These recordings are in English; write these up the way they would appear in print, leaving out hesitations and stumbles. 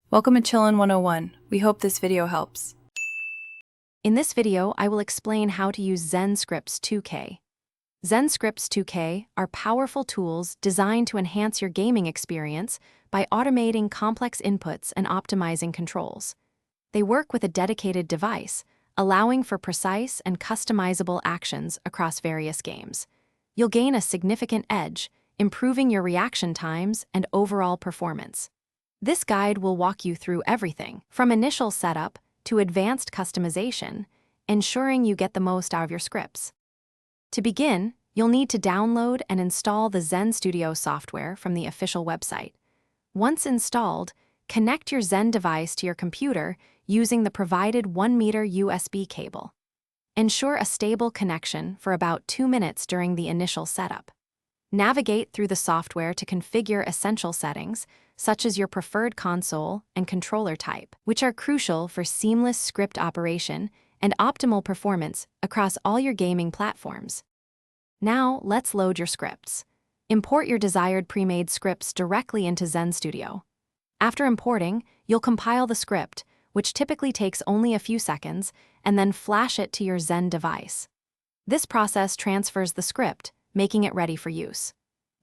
Welcome to Chillin' 101. We hope this video helps. In this video, I will explain how to use Zen Scripts 2K. Zen Scripts 2K are powerful tools designed to enhance your gaming experience by automating complex inputs and optimizing controls. They work with a dedicated device, allowing for precise and customizable actions across various games. You'll gain a significant edge, improving your reaction times and overall performance. This guide will walk you through everything, from initial setup to advanced customization, ensuring you get the most out of your scripts. To begin, you'll need to download and install the Zen Studio software from the official website. Once installed, connect your Zen device to your computer using the provided 1-meter USB cable. Ensure a stable connection for about 2 minutes during the initial setup. Navigate through the software to configure essential settings, such as your preferred console and controller type, which are crucial for seamless script operation and optimal performance across all your gaming platforms. Now, let's load your scripts. Import your desired pre-made scripts directly into Zen Studio. After importing, you'll compile the script, which typically takes only a few seconds, and then flash it to your Zen device. This process transfers the script, making it ready for use.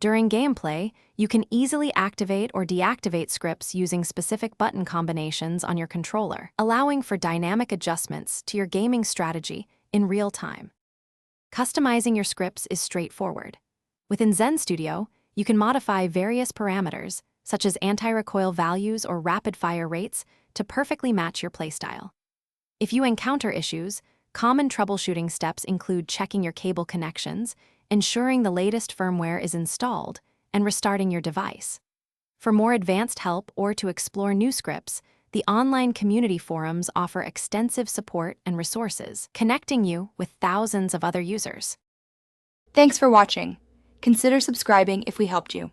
During gameplay, you can easily activate or deactivate scripts using specific button combinations on your controller, allowing for dynamic adjustments to your gaming strategy in real time. Customizing your scripts is straightforward. Within Zen Studio, you can modify various parameters, such as anti-recoil values or rapid-fire rates, to perfectly match your playstyle. If you encounter issues, common troubleshooting steps include checking your cable connections, ensuring the latest firmware is installed, and restarting your device. For more advanced help or to explore new scripts, the online community forums offer extensive support and resources, connecting you with thousands of other users. Thanks for watching. Consider subscribing if we helped you.